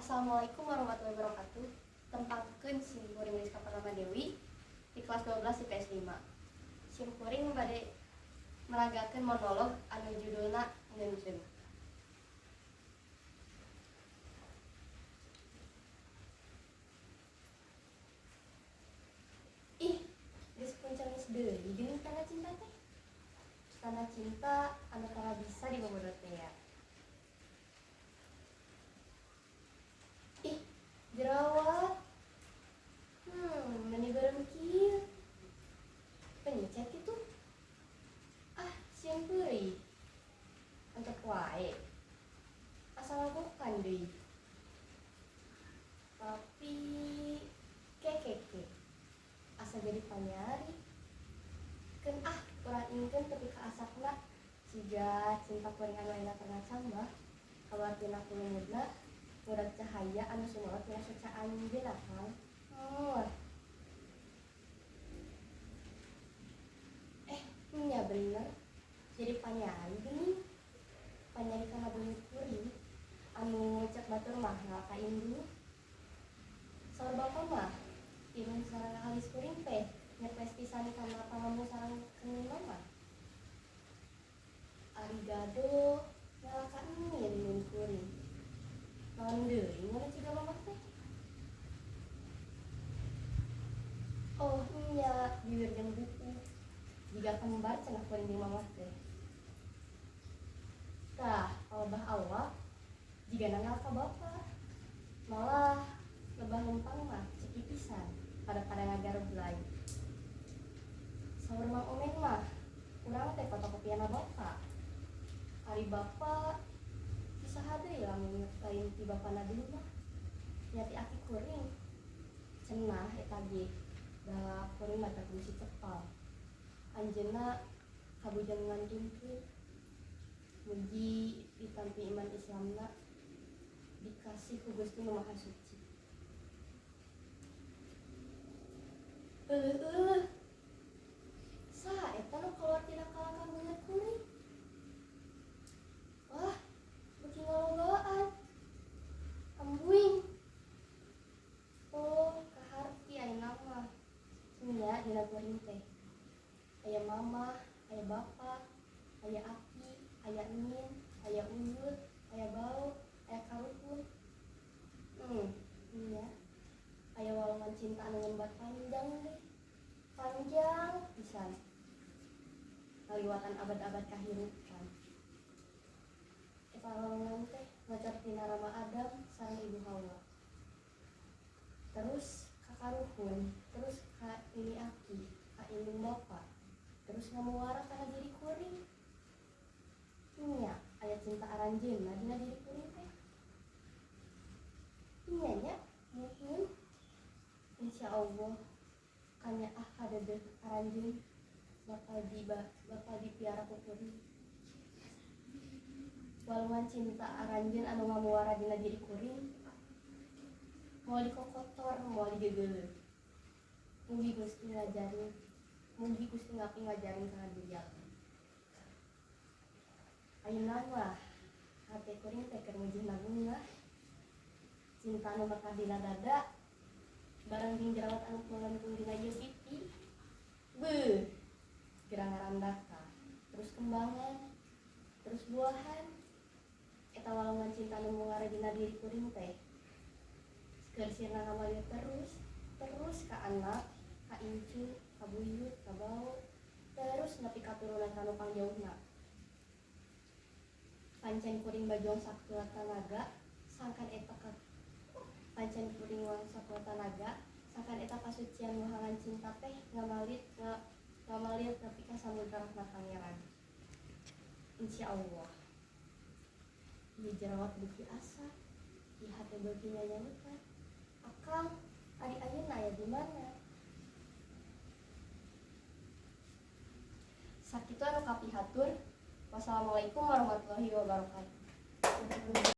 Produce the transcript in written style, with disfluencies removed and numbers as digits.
Assalamualaikum warahmatullahi wabarakatuh. Tempangkeun simkuring Rizka Pratama Dewi di kelas 12 IPS 5. Simkuring bade meragakeun monolog anu judulna Ngeunceun. Ih, geus puncenis deui geuning tanda cinta teh. Tanda cinta anu tara bisa dibobodot teh ya. Ih, jerawat. Meni beureum kieu. Penyicet itu. Ah, sieun peurih. Antep wae. Asal lakukan deui. Tapi kekeke. Asa jadi panyari. Keun urang ingkeun tepi ka asakna. Siga cinta kuring anu ayeuna tengah cambah. Kawartina kulumudna mudak cahaya anu sumeot tina suca anjeun akang. Nya bener. Jadi panyari geuning. Panyari kana beungeut kuring anu cek batur mah ka indung. Saur bapa mah irung sareng halis kuring teh nyepes pisan kana pangamu sareng keun mama. Arigado ngalaka emin mun kuring. Naon deui mun ciga mama teh? Oh nya bibir jeung buku. Jiga kembar cenah kuring jeung mama teh. Tah, Allah awak jigana ngalaka bapa. Malah lebah lempang mah ceki pisan pada ngagareblay. Saur Mang Omeng mah urang teh fotokopiana bapa. Ari bapa saha deui lamun lain ti bapana deui mah nya ti aki kuring. Cenah eta ge da kuring mah terkunci cepal. Anjeunna kabujang ngantungkeun. Mugi ditampi iman Islamna dikasih ku Gusti Nu Maha Suci. Saha eta nu kaluar tina kalangkang beungeut kuring? Wah, beuki ngalogaan. Ambuing. Oh, kaharti ayeuna mah. Nya dina kuring teh. Aya mama, aya bapa, aya aki, aya emin, aya uyut, aya bau, aya karukun. Nya. Aya walongan cinta anu ngembat panjang deh. Panjang pisan. Ngaliwatan abad-abad kahirupan. Eta walongan teh ngajar tina Rama Adam sareng Ibu Hawa. Terus ka karukun, terus ka ini aki, ka indung bapa. Terus ngamuara kana diri kuring. Nya, aya cinta aranjeunna dina diri kuring teh. Nya nya, muhun. Insyaallah kanya kadeudeuk aranjeun bakal dipiara ku kuring. Walungan cinta aranjeun anu ngamuara dina diri kuring. Moal dikokotor, moal digeugeuleuh. Mugi Gusti ngajarin, mugi Gusti ngapi ngajarin kana diri aku. Ayeuna mah hate kuring teh keur mujihna bunga. Cinta anu mekar dina dada bareng jeung jerawat anu melentung dina ieu pipi. Beuh, gerang ngarandaka. Terus kembangan, terus buahan. Eta walongan cinta anu mungara dina diri kuring teh. Keur sirna ngamalir terus ka anak, ka incu, ka buyut, ka bau, terus nepi ka turunan kanu pangjauhna. Pancen kuring bajong sakuat tanaga, sangkan eta pancen kuring wang sakuat tanaga, sangkan eta kasucian muhangan cinta teh ngamalir nepi ka samudra rahmat pangeran. Insyaallah. Ieu jerawat beuki asa, ieu hate beuki nyanyaeutan. Akang, ari ayeuna aya di mana? Sakitu anu kapihatur. Wassalamualaikum warahmatullahi wabarakatuh.